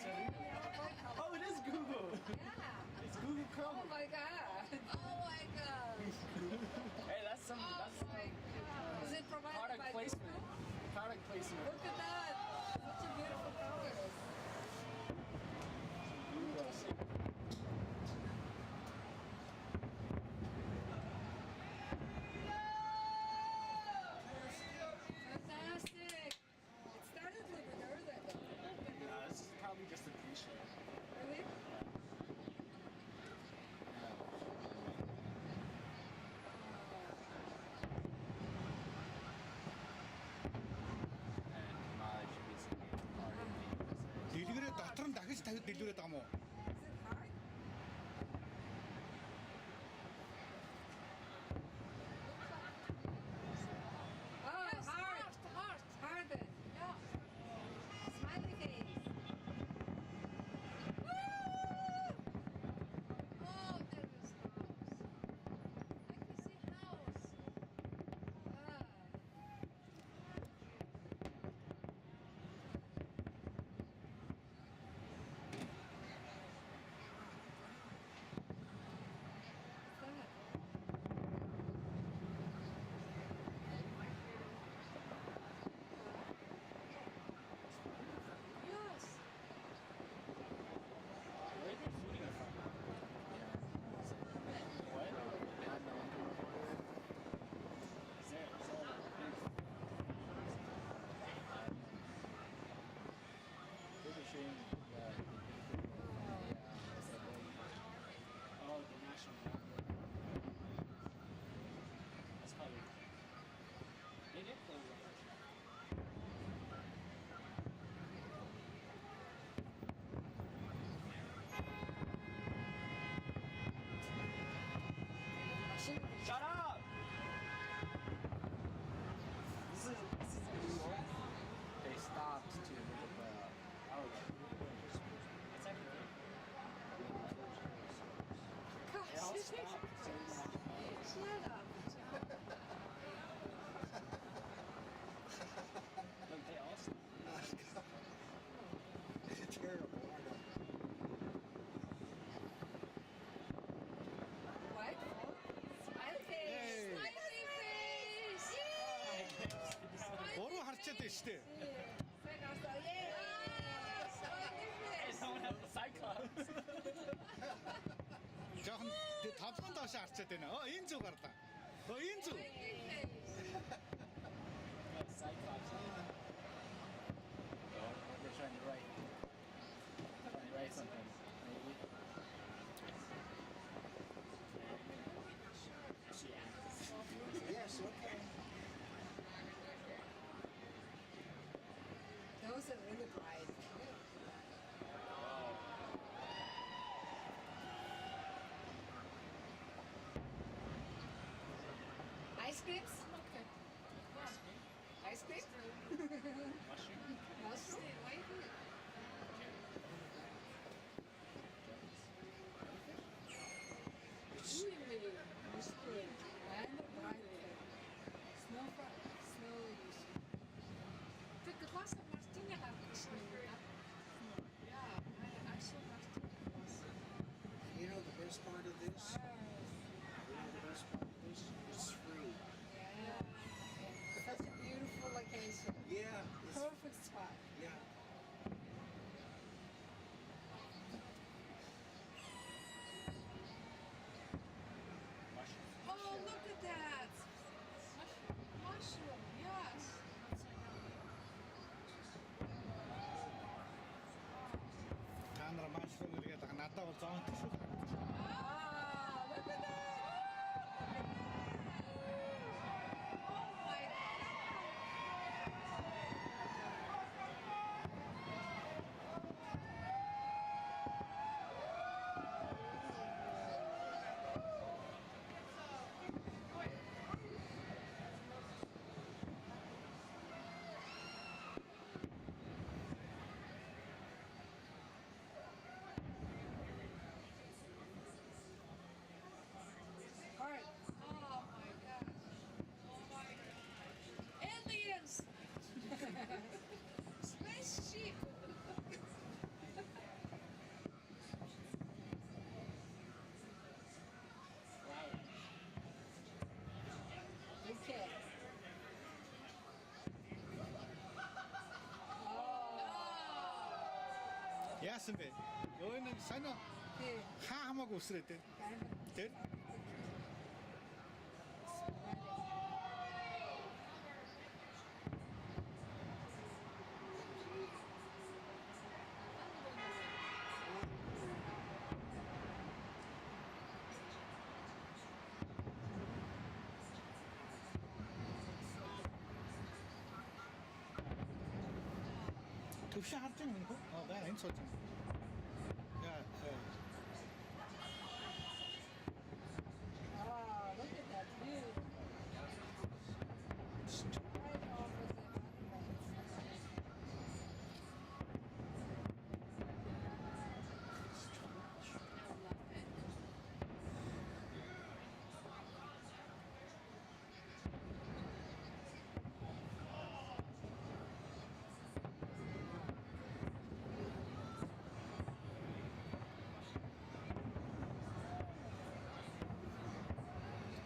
Oh, it is Google. Yeah. It's Google Oh Chrome. my god. Oh my god. Hey, that's some. Oh That's my god. Is it provided product by placement. Google? Product placement. Look at that. Such a beautiful colors. Fantastic. It started a little bit earlier though. Yeah, this is probably just a pre-show. Really? дэлгэрээ дотор нь дахиж дэлгэрээд байгаа мó? Is it hard? Oh, yes, hard. Harder. Yeah. Smiley face. Woo! Oh, there is house. I can see house. Ah. Yes. Where are they shooting it from? What? Is there They're shooting oh, the national map. That's probably. They did close it. Shut up! This is New York. They stopped to look at it's everything. They all stopped. Shut up. Look, they all stopped. Terrible. What? Smiley face. Smiley face. Yay! Буруу харчаад байна шүү дээ. Yay! Smiley face. Someone has a cyclops. Жохон тавлан доош харчаад байна. Энэ зүг гарлаа. Энэ зүг. Smiley face. Got a cyclops. They're trying to write something. Maybe. Yes, okay. Those are really bright. Ice creams? Okay. Ice cream? Mushroom. Mushroom? Really mushroom and bright. Snow The glass of martini have yeah, I saw martini glass. You know the best part of this? You know the best part of this? It's free. Yeah. Such a beautiful location. Yeah, it's яасан бэ? Өөний сонио Тий. хаа хамаагүй өсрээд дээ. Тэр төвшин харж байгаа юм хөө? Баа энэ сууж байна. Яа. Ah, look at that view. Right over the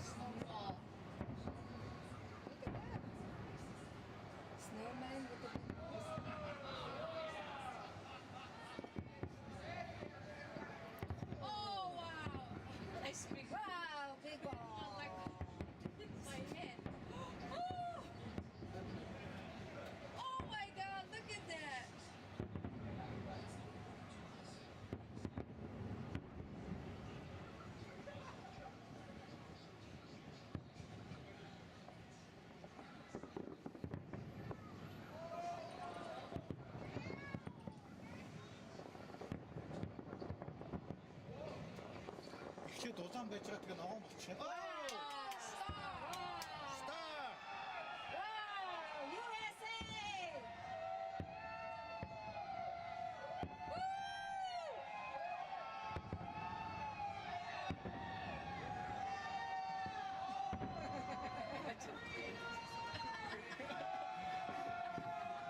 snowfall. Look at that. Snowman with the big nose. Oh wow! I speak. Wow, big one. Like my head. Oh! Oh my God! Look at that. ихтэй дулаан байж байгаа тэгээ ногоон болчихно. Star! Стар. Wow! USA!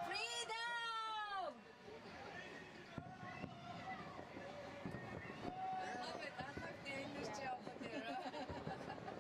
Freedom! I love it. I love the English over there.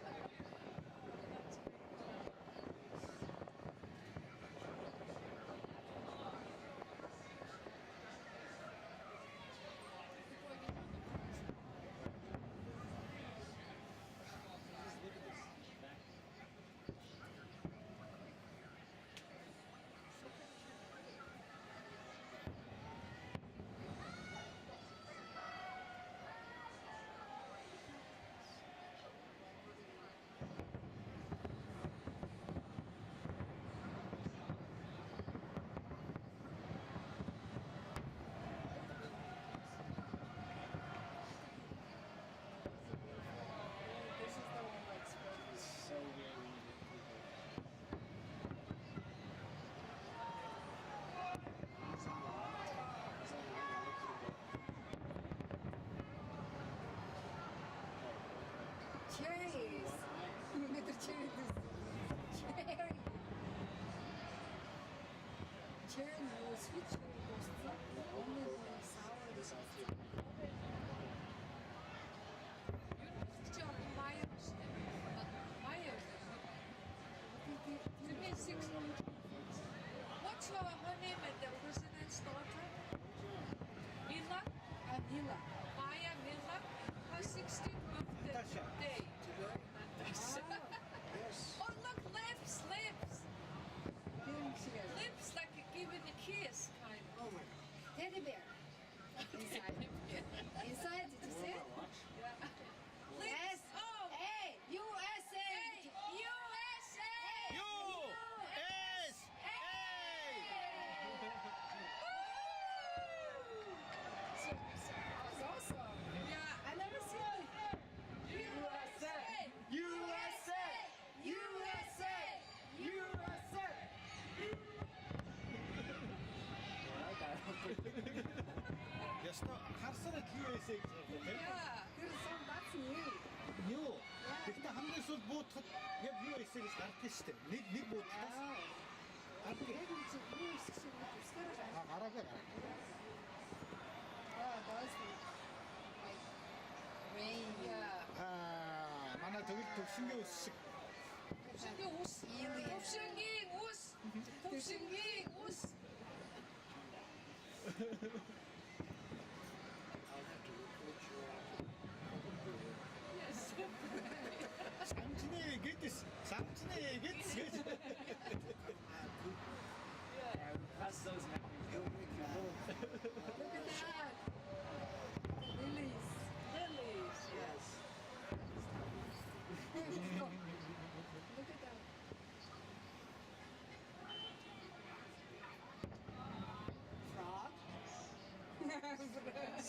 This is the one that's supposed So weird when you get people. cherries. Look at the cherries. Cherry. Cherry no sweet cherry goes only when it's sour. This is What's her name at the president's daughter? Mila? Mila. Maya Mila. Her 16th birthday. Natasha. Day. Today? Yes. Oh look, lips. Lips like giving a kiss, kind of. Oh my God. Teddy bear. Inside. Inside, did you see it? Yeah. Lips. Oh. Hey, USA. USA. That's awesome. Yeah. I never seen it. USA. USA. USA. USA. Яста харсараа USA гэж байна тийм. Yeah. That's new. Юу? Гэхдээ хамгийн сүүл буутахад яг USA гэж гардаг шүү дээ. Нэг буутахаас гардаг. Яг нэг чинь юу шиг тусгаар байгаа. Гараагаа. Those like rain. Yeah. Манай төвшингийн ус шиг. Төвшингийн ус. Төвшингийн ус. Төвшингийн ус.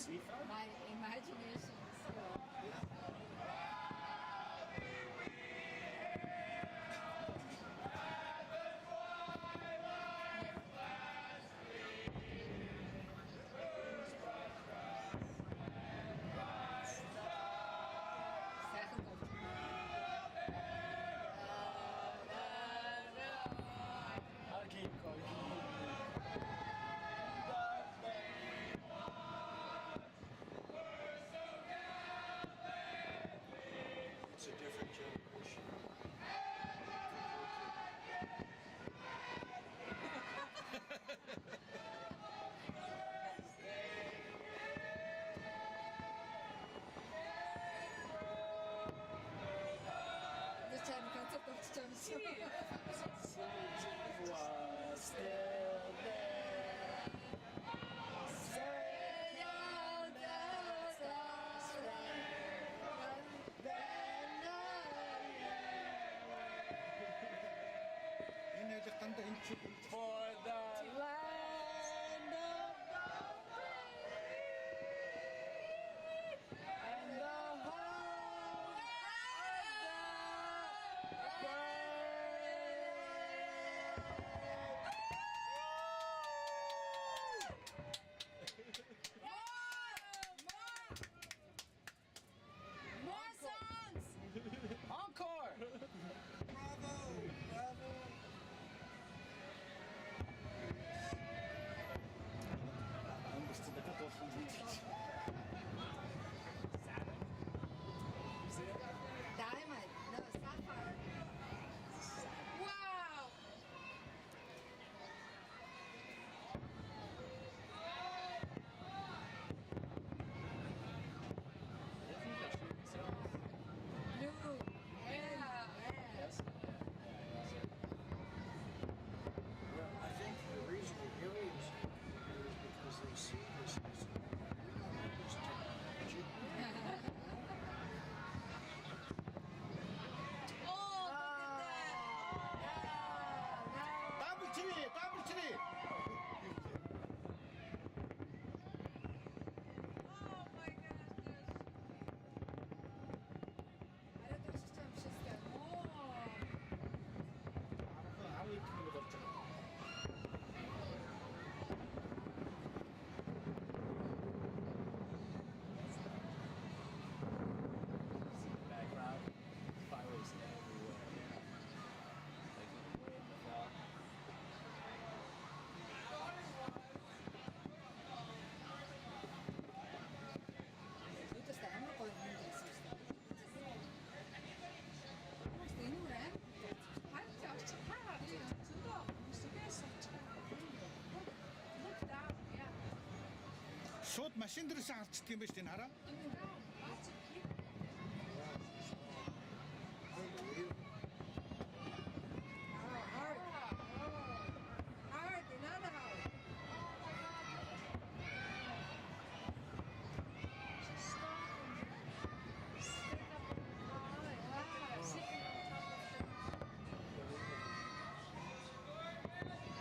Seafeld? My imagination is second of I'll keep going. It's a different generation. Dışarı katıp da tutacağım. Was still there. Энэ хайлтанд энэ чи For the land of and the home More songs! Encore! Bravo! Bravo! амбарч дахиад болох юм гэж. Diamond. No, sapphire. Wow! Blue. Yeah. Yes. Well, I think the reason the aliens are here is because they see this as we don't have this technology. Oh, look at that! 더블 트리, 더블 트리. Oh my gosh! Ale to już chciałam wszystko. O! 아무 이렇게 없잖아. Background. Fireworks everywhere. Like way in the fall. Nyt sitä en ole paljon minkälaisista. Onko det nu det? Halt euch zu hart. Super. Musst du besser. Look down. Yeah. Шууд машин дээрээс харцдаг юм ба шүү дээ хараа. Look down. Lots of people. Hard. Hard, another hard. Just stop and stick up on the line. Wow. Sitting on top of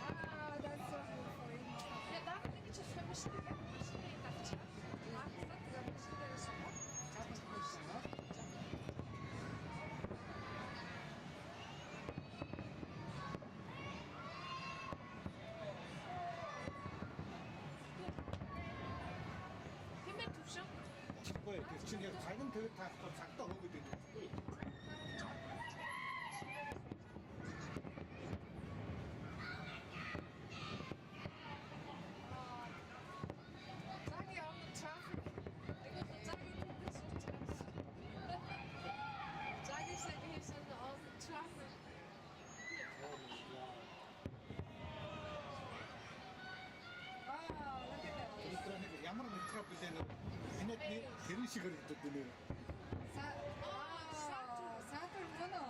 Ah, that's so beautiful. the... Ja, daar ben ik zo van misschien. Misschien ik dacht je. Maar dat is misschien er zo. Dat is goed zo. Хэмээн төвшин. Үгүй тэр чинь яг цаг нь тэгээд таахгүй цагтаа хөөгд байдаг. Sag je on the traffic. Ik wil zeggen dat dit zo traffic. Sag je zeggen hier zijn on the traffic. Wow, look at that. Тэр нэг ямар микрофон билээ нэ. Энэ тэрэн шиг харагдаад байна. Saturn Mono.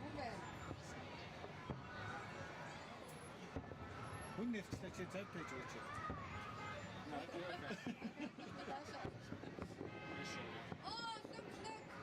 Okay. Хүн нэрчлээ чи зав пэйж өгч. Oh, look, look.